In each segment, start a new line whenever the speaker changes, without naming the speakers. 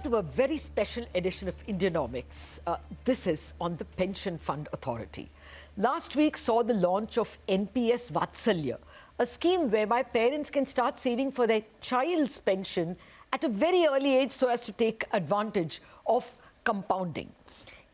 to a very special edition of Indianomics. This is on the Pension Fund Authority. Last week saw the launch of NPS Vatsalya, a scheme whereby parents can start saving for their child's pension at a very early age so as to take advantage of compounding.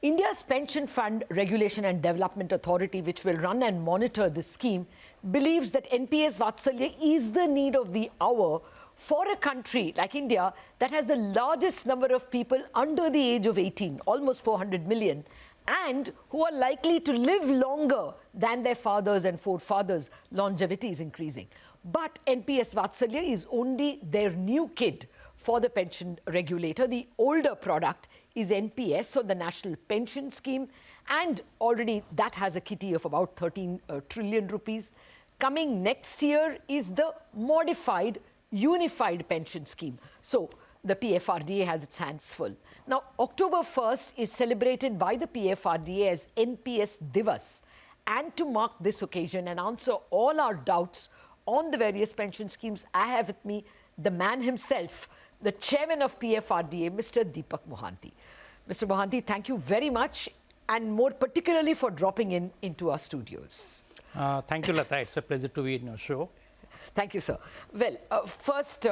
India's Pension Fund Regulation and Development Authority, which will run and monitor this scheme, believes that NPS Vatsalya is the need of the hour for a country like India that has the largest number of people under the age of 18, almost 400 million, and who are likely to live longer than their fathers and forefathers. Longevity is increasing. But NPS Vatsalya is only their new kid for the pension regulator. The older product is NPS, so the National Pension Scheme, and already that has a kitty of about 13 trillion rupees. Coming next year is the modified Unified Pension Scheme. So the PFRDA has its hands full. Now, October 1st is celebrated by the PFRDA as NPS Diwas. And to mark this occasion and answer all our doubts on the various pension schemes, I have with me the man himself, the chairman of PFRDA, Mr. Deepak Mohanty. Mr. Mohanty, thank you very much, and more particularly for dropping into our studios.
Thank you, Latha. It's a pleasure to be in your show.
Thank you, sir. Well, first,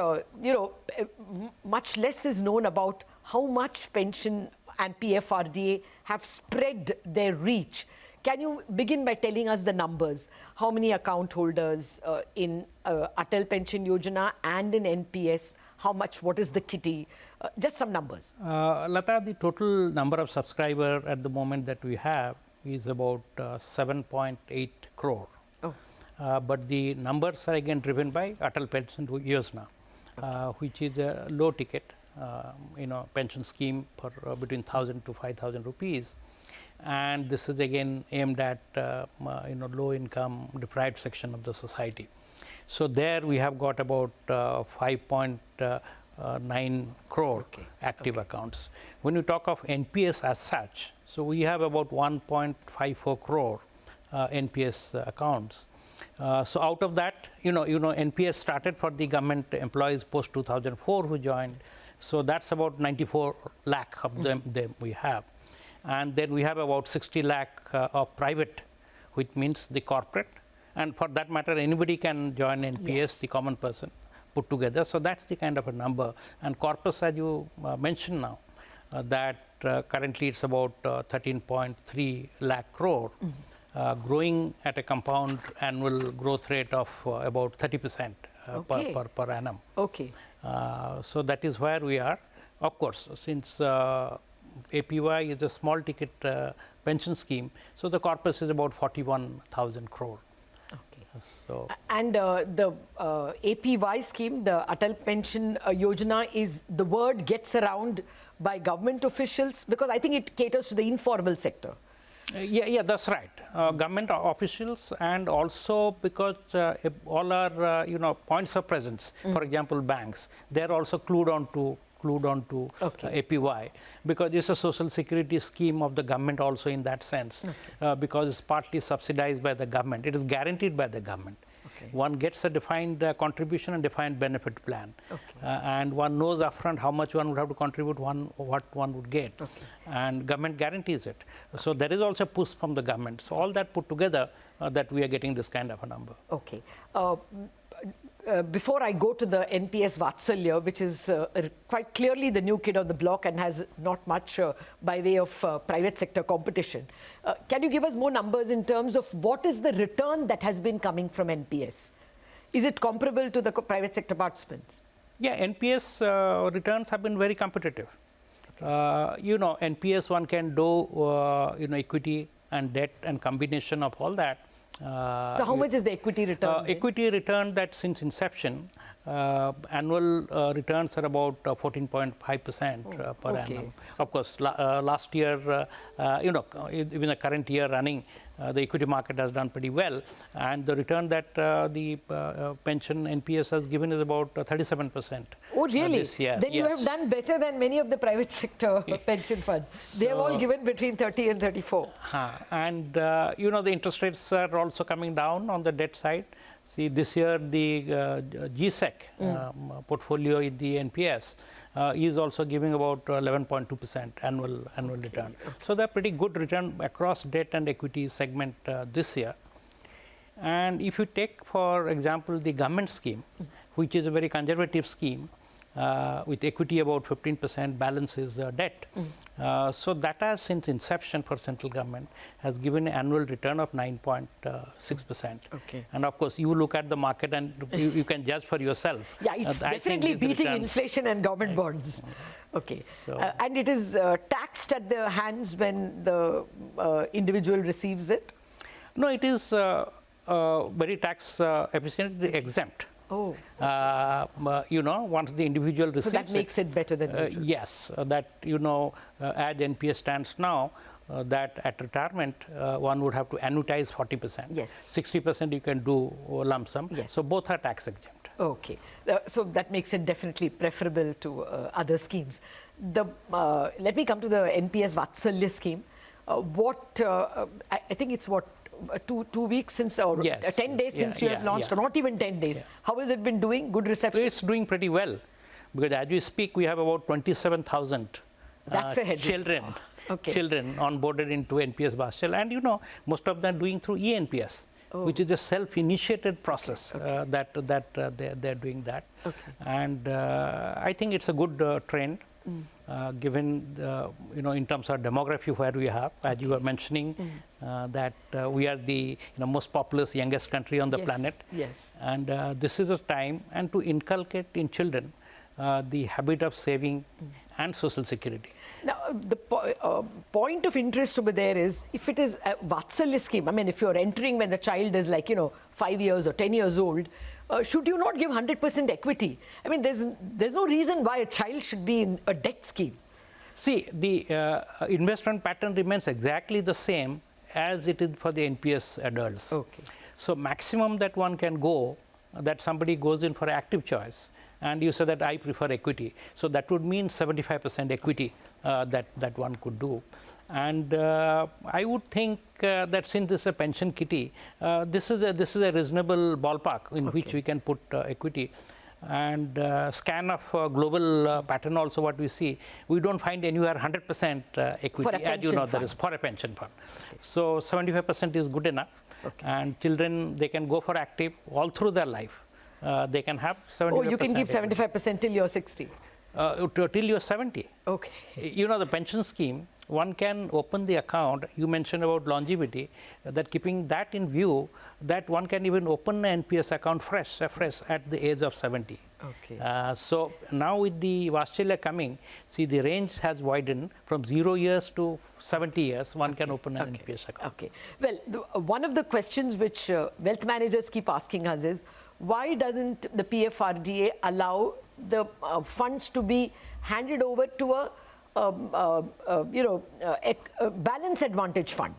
much less is known about how much pension and PFRDA have spread their reach. Can you begin by telling us the numbers? How many account holders in Atal Pension Yojana and in NPS? How much? What is the kitty? Just some numbers.
Latha, the total number of subscribers at the moment that we have is about 7.8 crore.
Oh.
But the numbers are again driven by Atal Pension Yojana, which is a low ticket, pension scheme for between 1,000 to 5,000 rupees. And this is again aimed at low income deprived section of the society. So there we have got about 5.9 crore active accounts. When you talk of NPS as such, so we have about 1.54 crore NPS accounts. So out of that, NPS started for the government employees post 2004 who joined. So that's about 94 lakh of them we have. And then we have about 60 lakh of private, which means the corporate. And for that matter, anybody can join NPS, yes, the common person put together. So that's the kind of a number. And corpus, as you mentioned now, that currently it's about 13.3 lakh crore. Growing at a compound annual growth rate of about 30% per annum.
Okay.
So that is where we are. Of course, since APY is a small ticket pension scheme, so the corpus is about 41,000 crore.
Okay.
So
and the APY scheme, the Atal Pension Yojana, is the word gets around by government officials because I think it caters to the informal sector.
Yeah, that's right. Government officials, and also because all our points of presence, for example, banks, they are also clued on to APY because it's a social security scheme of the government also in that sense, because it's partly subsidized by the government. It is guaranteed by the government. One gets a defined contribution and defined benefit plan, and one knows upfront how much one would have to contribute, what one would get, and government guarantees it. So there is also a push from the government. So all that put together, that we are getting this kind of a number.
Okay. Before I go to the NPS Vatsalya, which is quite clearly the new kid on the block and has not much by way of private sector competition, can you give us more numbers in terms of what is the return that has been coming from NPS? Is it comparable to the private sector participants?
Yeah, NPS returns have been very competitive. NPS one can do equity and debt and combination of all that.
So how much is the equity return?
Equity return that since inception, annual returns are about 14.5% per annum. Of course, last year, even the current year running, the equity market has done pretty well, and the return that the pension NPS has given is about 37%.
Oh, really?
This year.
Then you
Yes.
have done better than many of the private sector pension funds. They have all given between 30 and 34.
And the interest rates are also coming down on the debt side. See, this year the GSEC portfolio in the NPS is also giving about 11.2% annual return. So they're pretty good return across debt and equity segment this year. And if you take, for example, the government scheme, which is a very conservative scheme, with equity about 15%, balance is debt. So that has, since inception for central government, has given an annual return of 9.6%.
Okay.
And of course, you look at the market and you can judge for yourself.
Yeah, it's definitely beating inflation and government bonds. Okay. So, and it is taxed at the hands when the individual receives it?
No, it is very tax efficiently exempt.
Oh.
You know, once the individual receives
so that makes it better than mutual.
Yes, that, you know, as NPS stands now, that at retirement, one would have to annuitize 40%.
Yes.
60% you can do lump sum.
Yes.
So both are tax exempt.
Okay. So that makes it definitely preferable to other schemes. Let me come to the NPS Vatsalya scheme. I think it's what, 2 weeks since, or
yes,
10 days since you have launched, or not even 10 days. Yeah. How has it been doing? Good reception?
It's doing pretty well, because as we speak, we have about 27,000 children onboarded into NPS Vatsalya. And you know, most of them doing through eNPS, which is a self-initiated process. They're doing that.
Okay.
And I think it's a good trend. Given you know, in terms of demography where we have, as you were mentioning, that we are the most populous, youngest country on the planet.
Yes.
And this is a time and to inculcate in children the habit of saving and social security.
Now, the point of interest over there is, if it is a Vatsalya scheme, I mean, if you're entering when the child is like, 5 years or 10 years old, should you not give 100% equity? I mean, there's no reason why a child should be in a debt scheme.
See, the investment pattern remains exactly the same as it is for the NPS adults.
Okay.
So maximum that one can go, that somebody goes in for active choice, and you say that I prefer equity. So that would mean 75% equity that one could do. And I would think that since this is a pension kitty, this is a reasonable ballpark in which we can put equity. And scan of global pattern also what we see, we don't find anywhere 100% equity, as you know, there is for a pension fund. Okay. So 75% is good enough. Okay. And children, they can go for active all through their life. They can have 75%.
Oh, you can give 75% till you're 60?
Till you're 70.
Okay.
You know, the pension scheme, one can open the account. You mentioned about longevity, that keeping that in view, that one can even open an NPS account fresh at the age of 70.
Okay.
So now with the Vatsalya coming, see, the range has widened from 0 years to 70 years. One can open an NPS account.
Okay. Well, one of the questions which wealth managers keep asking us is, why doesn't the PFRDA allow the funds to be handed over to a balance advantage fund,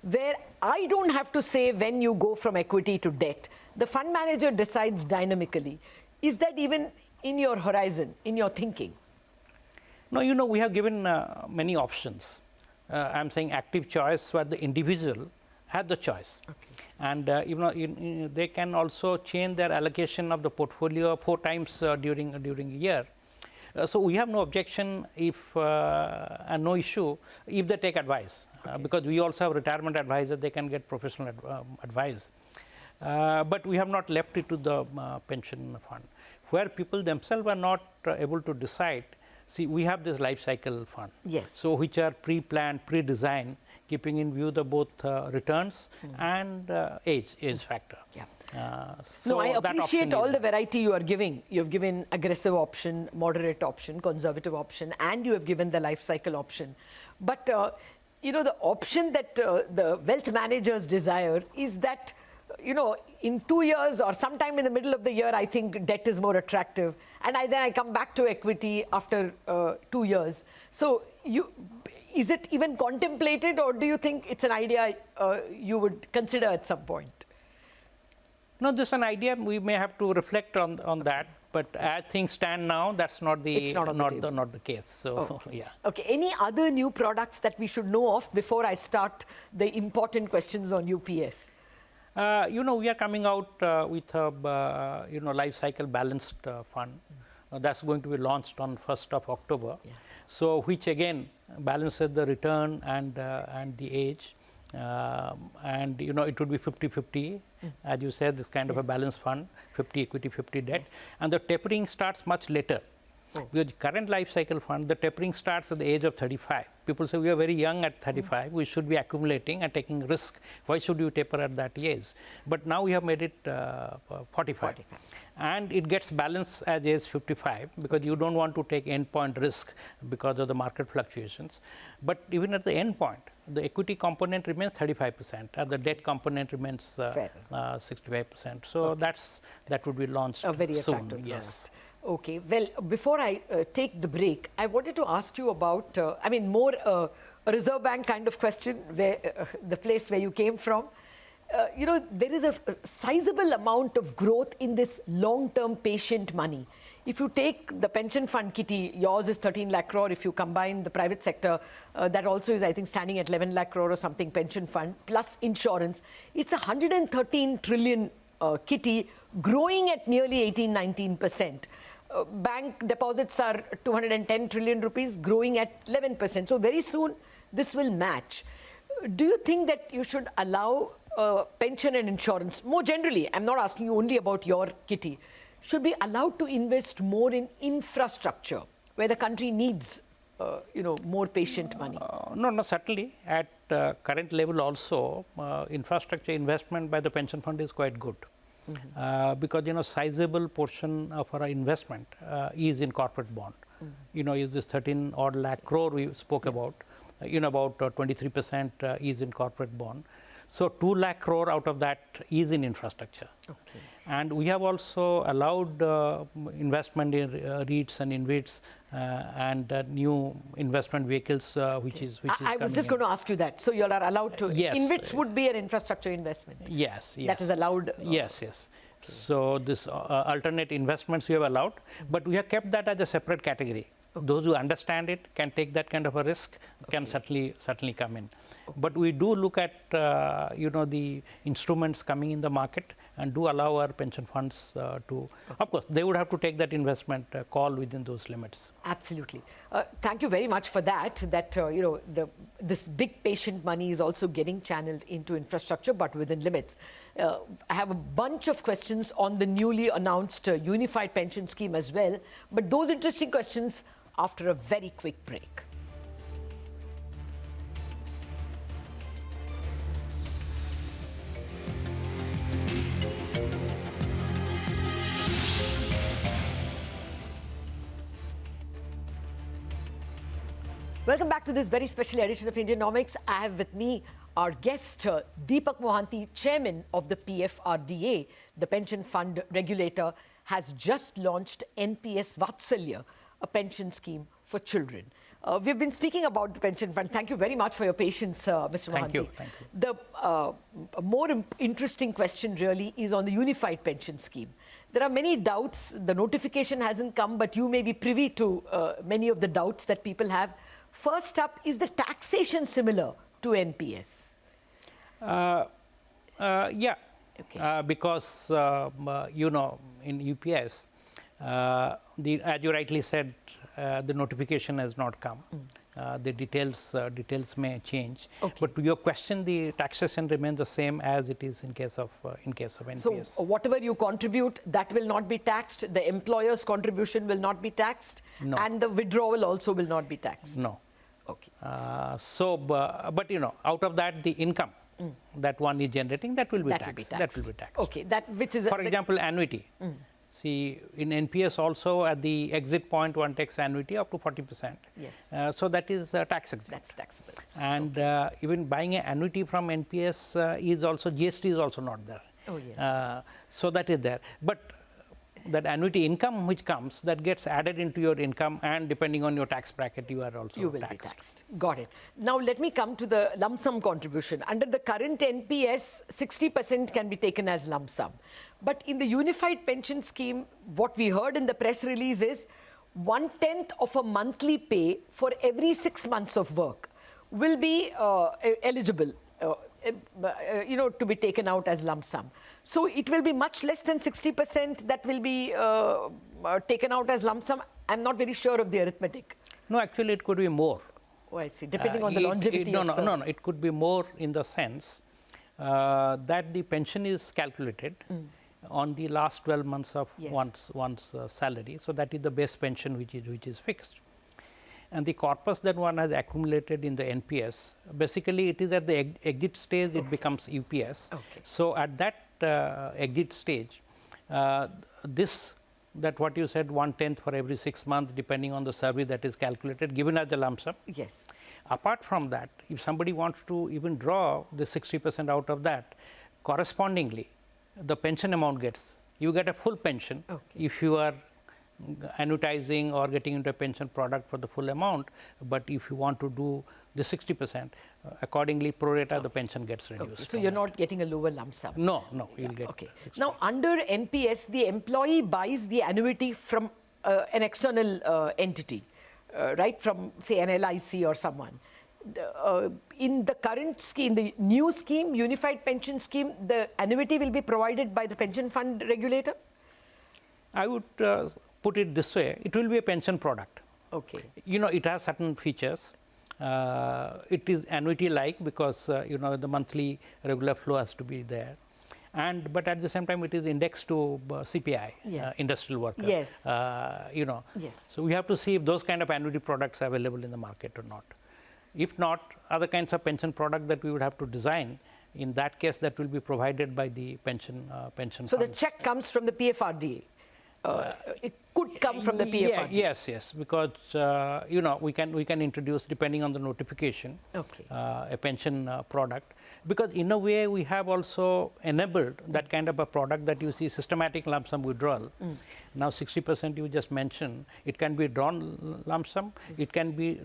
where I don't have to say when you go from equity to debt? The fund manager decides dynamically. Is that even in your horizon, in your thinking?
No, you know, we have given many options. I'm saying active choice, where the individual had the choice. Okay. And they can also change their allocation of the portfolio 4 times during a year. So we have no objection and no issue if they take advice, because we also have retirement advisors. They can get professional advice. But we have not left it to the pension fund, where people themselves are not able to decide. See, we have this life cycle fund,
yes,
so which are pre-planned, pre-designed, keeping in view the both returns and age factor.
Yeah.
So
no, I appreciate all the variety you are giving. You have given aggressive option, moderate option, conservative option, and you have given the life cycle option. But the option that the wealth managers desire is that, in 2 years or sometime in the middle of the year, I think debt is more attractive, and then I come back to equity after 2 years. So is it even contemplated, or do you think it's an idea you would consider at some point?
No, this is an idea. We may have to reflect on that. But as things stand now, that's not the case. So yeah.
Okay. Any other new products that we should know of before I start the important questions on UPS?
We are coming out with a life cycle balanced fund. That's going to be launched on 1st of October.
Yeah.
So which again balances the return and the age. And it would be 50-50, as you said, this kind of a balanced fund, 50 equity, 50 debt.
Yes.
And the tapering starts much later. Because current life cycle fund, the tapering starts at the age of 35. People say we are very young at 35, we should be accumulating and taking risk. Why should you taper at that age? But now we have made it 45. And it gets balanced at age 55 because you don't want to take end point risk because of the market fluctuations. But even at the end point, the equity component remains 35% and the debt component remains 65%. So that would be launched
a very
soon.
attractive
Yes.
product. Okay, well, before I take the break, I wanted to ask you about, more a Reserve Bank kind of question, where the place where you came from. There is a sizable amount of growth in this long-term patient money. If you take the pension fund kitty, yours is 13 lakh crore. If you combine the private sector, that also is, I think, standing at 11 lakh crore or something pension fund, plus insurance. It's a 113 trillion kitty growing at nearly 18-19%. Bank deposits are 210 trillion rupees, growing at 11%. So very soon, this will match. Do you think that you should allow pension and insurance, more generally, I'm not asking you only about your kitty, should be allowed to invest more in infrastructure, where the country needs, more patient money?
No, certainly. At current level also, infrastructure investment by the pension fund is quite good. Because sizable portion of our investment is in corporate bond. Is this 13 odd lakh crore we spoke about. About 23% is in corporate bond. So 2 lakh crore out of that is in infrastructure.
Okay.
And we have also allowed investment in REITs and InvITs and new investment vehicles, which is
I was just going to ask you that. So you are allowed to.
Yes.
InvITs would be an infrastructure investment.
Yes.
That is allowed.
Yes. Okay. So this alternate investments we have allowed, but we have kept that as a separate category. Those who understand it can take that kind of a risk, can certainly come in. But we do look at the instruments coming in the market and do allow our pension funds to. Of course, they would have to take that investment call within those limits.
Absolutely. Thank you very much for that. This big patient money is also getting channeled into infrastructure, but within limits. I have a bunch of questions on the newly announced unified pension scheme as well, but those interesting questions after a very quick break. Welcome back to this very special edition of Indianomics. I have with me our guest, Deepak Mohanty, Chairman of the PFRDA, the pension fund regulator, has just launched NPS Vatsalya, a pension scheme for children. We've been speaking about the pension fund. Thank you very much for your patience, Mr. Mohanty.
Thank you.
The more interesting question really is on the unified pension scheme. There are many doubts. The notification hasn't come, but you may be privy to many of the doubts that people have. First up, is the taxation similar to NPS?
Yeah.
Okay.
Because in UPS, as you rightly said, the notification has not come. The details may change.
Okay.
But to your question, the taxation remains the same as it is in case of NPS.
So whatever you contribute, that will not be taxed. The employer's contribution will not be taxed,
No.
and the withdrawal also will not be taxed.
No.
Okay.
But out of that, the income that one is generating, that will be taxed. That will be taxed.
Okay. That which is
for example, annuity. See, in NPS also at the exit point, one takes annuity up to 40%.
Yes.
So that is tax exempt.
That's taxable.
And even buying an annuity from NPS is also, GST is also not there.
Oh, yes.
So that is there. But that annuity income which comes, that gets added into your income, and depending on your tax bracket, you are also
You will
taxed.
be taxed. Got it. Now let me come to the lump sum contribution. Under the current NPS, 60% can be taken as lump sum. But in the unified pension scheme, what we heard in the press release is 1/10 of a monthly pay for every 6 months of work will be eligible. to be taken out as lump sum. So it will be much less than 60% that will be taken out as lump sum. I'm not very sure of the arithmetic.
No, actually it could be more.
Oh, I see. Depending on the longevity of service.
No, it could be more in the sense that the pension is calculated on the last 12 months of one's salary. So that is the base pension which is fixed. And the corpus that one has accumulated in the NPS, basically it is at the exit stage, it becomes UPS. So at that exit stage, that what you said, 1/10 for every 6 months, depending on the service that is calculated, given as a lump sum.
Yes.
Apart from that, if somebody wants to even draw the 60% out of that, correspondingly, the pension amount you get a full pension if you are annuitizing or getting into a pension product for the full amount. But if you want to do the 60%, accordingly pro rata the pension gets reduced.
So you're not getting a lower lump sum.
No, you'll get.
Now under NPS, the employee buys the annuity from an external entity, right? From say an LIC or someone. In the current scheme, the new scheme, unified pension scheme, the annuity will be provided by the pension fund regulator?
I would put it this way, it will be a pension product. It has certain features. It is annuity-like because the monthly regular flow has to be there, but at the same time it is indexed to CPI, industrial worker. So we have to see if those kind of annuity products are available in the market or not. If not, other kinds of pension product that we would have to design. In that case, that will be provided by the pension funds.
So the check comes from the PFRDA. It could come from the PFRDA.
Yes, because we can introduce, depending on the notification, a pension product. Because in a way we have also enabled that kind of a product that you see systematic lump sum withdrawal. Now 60% you just mentioned, it can be drawn lump sum, it can be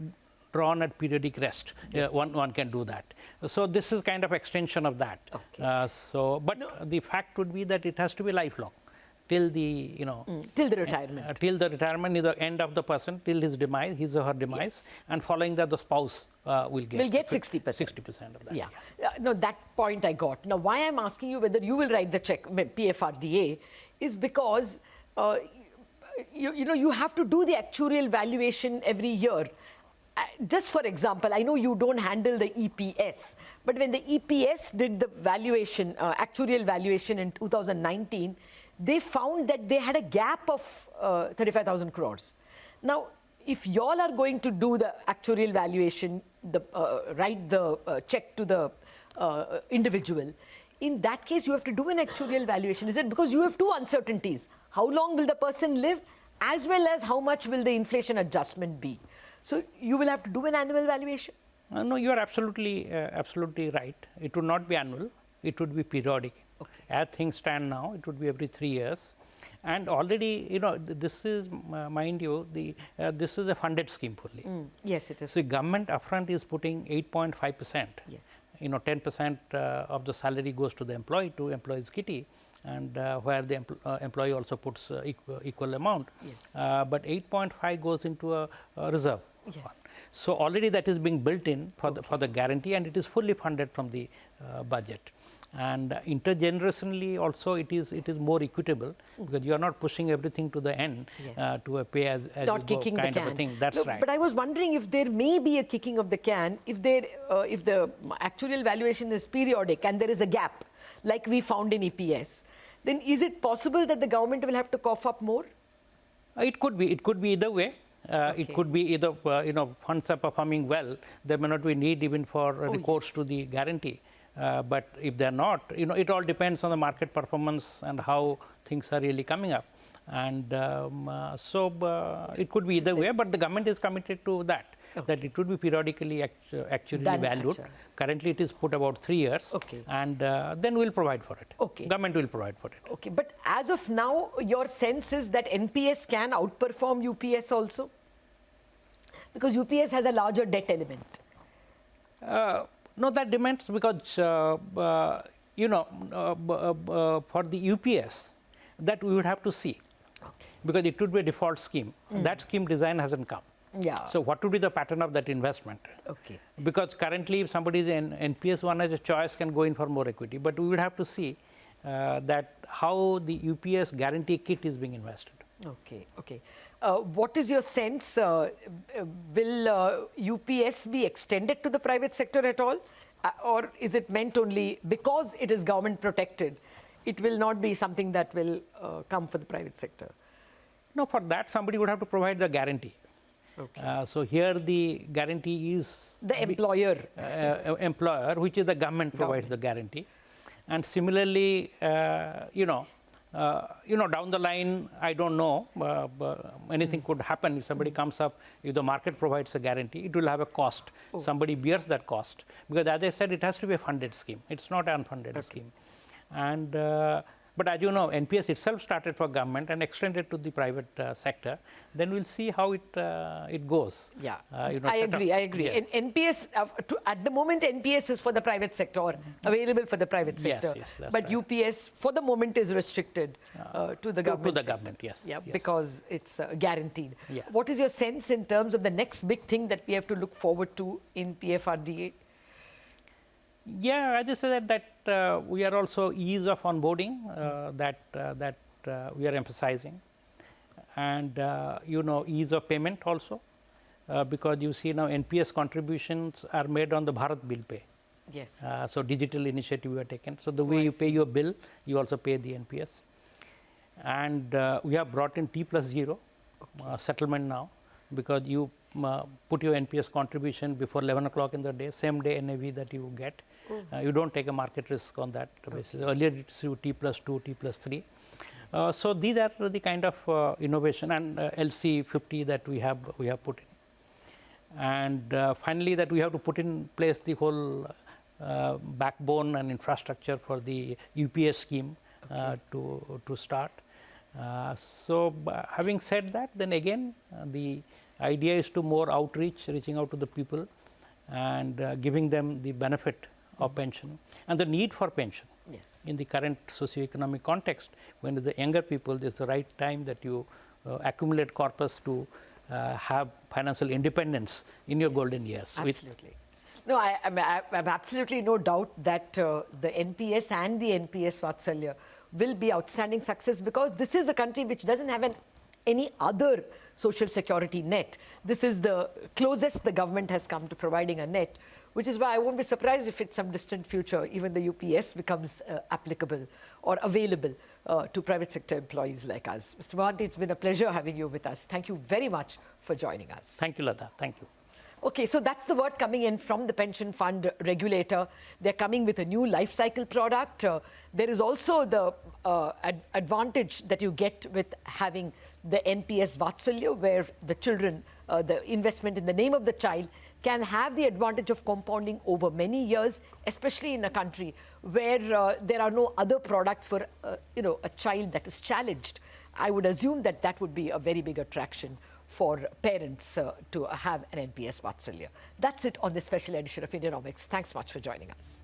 drawn at periodic rest. One can do that. So this is kind of extension of that. The fact would be that it has to be lifelong. Till the
till the retirement.
Till the retirement is the end of the person, till his demise, his or her demise, and following that the spouse will get 60%. 60% of that.
No, that point I got. Now, why I'm asking you whether you will write the check, PFRDA, is because you have to do the actuarial valuation every year. Just for example, I know you don't handle the EPS, but when the EPS did the valuation, actuarial valuation in 2019, they found that they had a gap of 35,000 crores. Now, if y'all are going to do the actuarial valuation, write the check to the individual, in that case, you have to do an actuarial valuation. Is it because you have two uncertainties? How long will the person live, as well as how much will the inflation adjustment be? So you will have to do an annual valuation?
No, you are absolutely right. It would not be annual. It would be periodic. As things stand now, it would be every 3 years. And already, this is, mind you, this is a funded scheme fully.
Yes, it is.
So government upfront is putting 8.5%.
Yes.
10% of the salary goes to the employee, to employee's kitty, and where the employee also puts equal amount.
Yes.
But 8.5 goes into a reserve.
Yes.
So already that is being built in for the guarantee, and it is fully funded from the budget. And intergenerationally also it is more equitable, because you are not pushing everything to the end to a pay as
not
you go
kicking
kind
the
of
can.
a thing. That's right.
But I was wondering if there may be a kicking of the can if the actuarial valuation is periodic and there is a gap, like we found in EPS. Then is it possible that the government will have to cough up more?
It could be either way. It could be either funds are performing well, there may not be need even for recourse to the guarantee. But if they're not, it all depends on the market performance and how things are really coming up. And it could be either way, but the government is committed to that, that it would be periodically actually valued. Currently it is put about 3 years, and then we'll provide for it. Government will provide for it.
But as of now, your sense is that NPS can outperform UPS also? Because UPS has a larger debt element.
No, that depends, because for the UPS, that we would have to see, because it would be a default scheme. That scheme design hasn't come.
Yeah.
So what would be the pattern of that investment?
Okay.
Because currently, if somebody is in NPS one as a choice, can go in for more equity. But we would have to see that how the UPS guarantee kit is being invested.
Okay, okay. What is your sense? Will UPS be extended to the private sector at all? Or is it meant only because it is government protected, it will not be something that will come for the private sector?
No, for that somebody would have to provide the guarantee.
Okay.
So here the guarantee is
The employer.
Employer, which is the government provides the guarantee. And similarly, down the line, I don't know, anything could happen if somebody comes up, if the market provides a guarantee, it will have a cost. Somebody bears that cost. Because as I said, it has to be a funded scheme. It's not an unfunded scheme. And but as you know, NPS itself started for government and extended to the private sector. Then we'll see how it goes.
Yeah, I agree.
Yes.
NPS, at the moment, NPS is for the private sector, available for the private sector.
Yes, that's
but
right.
UPS, for the moment, is restricted to the government.
To the government, yes.
Yeah,
yes.
because it's guaranteed.
Yeah.
What is your sense in terms of the next big thing that we have to look forward to in PFRDA?
Yeah, I just said that we are also ease of onboarding that we are emphasizing, and ease of payment also, because you see now NPS contributions are made on the Bharat Bill Pay.
Yes.
So digital initiative we have taken. So the way you pay your bill, you also pay the NPS, and we have brought in T+0 settlement now, because you put your NPS contribution before 11 o'clock in the day, same day NAV that you get. You don't take a market risk on that basis. Earlier it was T+2, T+3. So these are the kind of innovation, and LC50 that we have put in. And finally, that we have to put in place the whole backbone and infrastructure for the UPS scheme to start. So having said that, then again the idea is to more outreach, reaching out to the people and giving them the benefit of pension and the need for pension.
Yes.
In the current socio-economic context, when the younger people, this is the right time that you accumulate corpus to have financial independence in your golden years.
Absolutely. No, I have absolutely no doubt that the NPS and the NPS Vatsalya will be outstanding success, because this is a country which doesn't have any other social security net. This is the closest the government has come to providing a net, which is why I won't be surprised if in some distant future even the UPS becomes applicable or available to private sector employees like us. Mr. Mohanty, it's been a pleasure having you with us. Thank you very much for joining us.
Thank you, Latha. Thank you.
Okay, so that's the word coming in from the pension fund regulator. They're coming with a new life cycle product. There is also the advantage that you get with having the NPS Vatsalya, where the children, the investment in the name of the child, can have the advantage of compounding over many years, especially in a country where there are no other products for a child that is challenged. I would assume that that would be a very big attraction for parents to have an NPS Vatsalya. That's it on this special edition of Indianomics. Thanks much for joining us.